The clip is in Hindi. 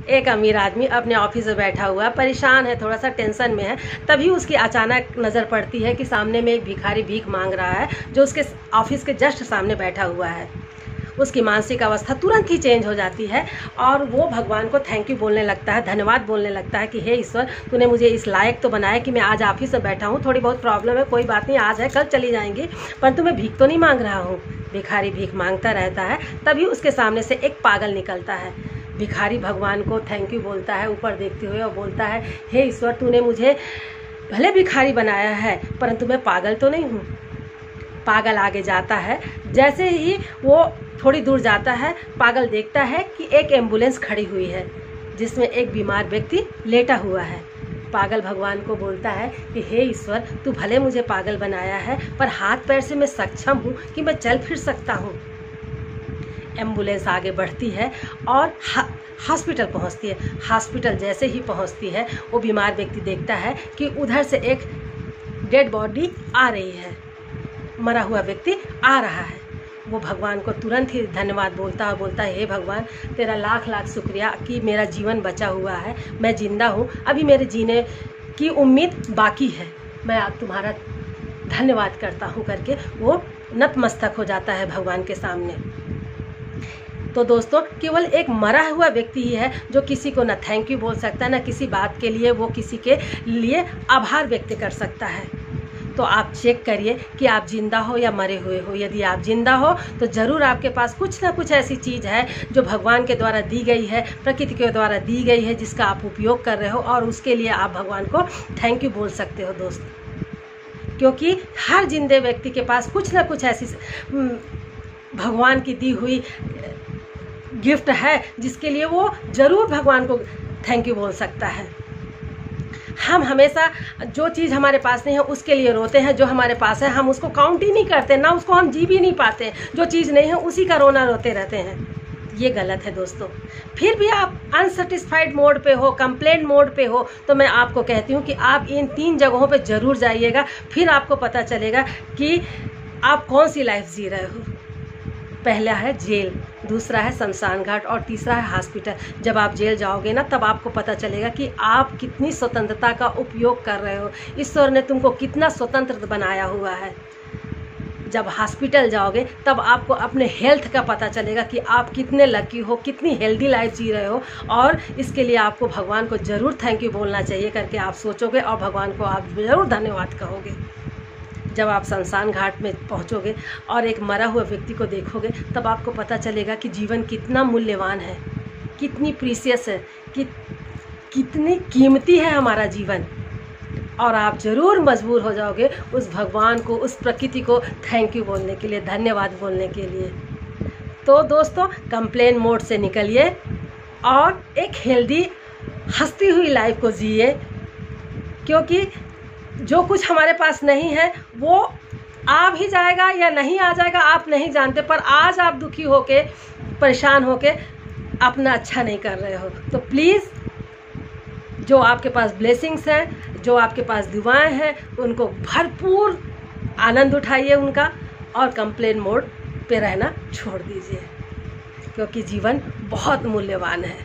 एक अमीर आदमी अपने ऑफिस में बैठा हुआ है, परेशान है, थोड़ा सा टेंशन में है। तभी उसकी अचानक नज़र पड़ती है कि सामने में एक भिखारी भीख मांग रहा है, जो उसके ऑफिस के जस्ट सामने बैठा हुआ है। उसकी मानसिक अवस्था तुरंत ही चेंज हो जाती है और वो भगवान को थैंक यू बोलने लगता है, धन्यवाद बोलने लगता है कि हे ईश्वर, तूने मुझे इस लायक तो बनाया कि मैं आज ऑफिस में बैठा हूँ। थोड़ी बहुत प्रॉब्लम है, कोई बात नहीं, आज है कल चली जाएंगी, परंतु मैं भीख तो नहीं मांग रहा हूँ। भिखारी भीख मांगता रहता है। तभी उसके सामने से एक पागल निकलता है। भिखारी भगवान को थैंक यू बोलता है ऊपर देखते हुए और बोलता है, हे ईश्वर, तूने मुझे भले भिखारी बनाया है परंतु मैं पागल तो नहीं हूँ। पागल आगे जाता है। जैसे ही वो थोड़ी दूर जाता है, पागल देखता है कि एक एम्बुलेंस खड़ी हुई है जिसमें एक बीमार व्यक्ति लेटा हुआ है। पागल भगवान को बोलता है कि हे ईश्वर, तू भले मुझे पागल बनाया है पर हाथ पैर से मैं सक्षम हूँ कि मैं चल फिर सकता हूँ। एम्बुलेंस आगे बढ़ती है और हॉस्पिटल पहुँचती है। हॉस्पिटल जैसे ही पहुँचती है, वो बीमार व्यक्ति देखता है कि उधर से एक डेड बॉडी आ रही है, मरा हुआ व्यक्ति आ रहा है। वो भगवान को तुरंत ही धन्यवाद बोलता है, बोलता है, हे भगवान, तेरा लाख लाख शुक्रिया कि मेरा जीवन बचा हुआ है, मैं जिंदा हूँ, अभी मेरे जीने की उम्मीद बाकी है, मैं आप तुम्हारा धन्यवाद करता हूँ करके वो नतमस्तक हो जाता है भगवान के सामने। तो दोस्तों, केवल एक मरा हुआ व्यक्ति ही है जो किसी को न थैंक यू बोल सकता है, न किसी बात के लिए वो किसी के लिए आभार व्यक्त कर सकता है। तो आप चेक करिए कि आप जिंदा हो या मरे हुए हो। यदि आप जिंदा हो तो ज़रूर आपके पास कुछ ना कुछ ऐसी चीज़ है जो भगवान के द्वारा दी गई है, प्रकृति के द्वारा दी गई है, जिसका आप उपयोग कर रहे हो और उसके लिए आप भगवान को थैंक यू बोल सकते हो दोस्त। क्योंकि हर जिंदे व्यक्ति के पास कुछ ना कुछ ऐसी भगवान की दी हुई गिफ्ट है जिसके लिए वो ज़रूर भगवान को थैंक यू बोल सकता है। हम हमेशा जो चीज़ हमारे पास नहीं है उसके लिए रोते हैं, जो हमारे पास है हम उसको काउंट ही नहीं करते, ना उसको हम जी भी नहीं पाते। जो चीज़ नहीं है उसी का रोना रोते रहते हैं। ये गलत है दोस्तों। फिर भी आप अनसेटिस्फाइड मोड पे हो, कंप्लेंट मोड पे हो, तो मैं आपको कहती हूँ कि आप इन 3 जगहों पे ज़रूर जाइएगा। फिर आपको पता चलेगा कि आप कौन सी लाइफ जी रहे हो। पहला है जेल, दूसरा है शमशान घाट और तीसरा है हॉस्पिटल। जब आप जेल जाओगे ना, तब आपको पता चलेगा कि आप कितनी स्वतंत्रता का उपयोग कर रहे हो, ईश्वर ने तुमको कितना स्वतंत्र बनाया हुआ है। जब हॉस्पिटल जाओगे तब आपको अपने हेल्थ का पता चलेगा कि आप कितने लकी हो, कितनी हेल्दी लाइफ जी रहे हो, और इसके लिए आपको भगवान को ज़रूर थैंक यू बोलना चाहिए करके आप सोचोगे और भगवान को आप ज़रूर धन्यवाद कहोगे। जब आप शमशान घाट में पहुंचोगे और एक मरा हुआ व्यक्ति को देखोगे, तब आपको पता चलेगा कि जीवन कितना मूल्यवान है, कितनी प्रीशियस है, कितनी कीमती है हमारा जीवन। और आप ज़रूर मजबूर हो जाओगे उस भगवान को, उस प्रकृति को थैंक यू बोलने के लिए, धन्यवाद बोलने के लिए। तो दोस्तों, कंप्लेन मोड से निकलिए और एक हेल्दी हंसती हुई लाइफ को जिए। क्योंकि जो कुछ हमारे पास नहीं है वो आ भी जाएगा या नहीं आ जाएगा आप नहीं जानते, पर आज आप दुखी होके, परेशान होके अपना अच्छा नहीं कर रहे हो। तो प्लीज़, जो आपके पास ब्लेसिंग्स हैं, जो आपके पास दुआएं हैं, उनको भरपूर आनंद उठाइए उनका, और कंप्लेन मोड पे रहना छोड़ दीजिए, क्योंकि जीवन बहुत मूल्यवान है।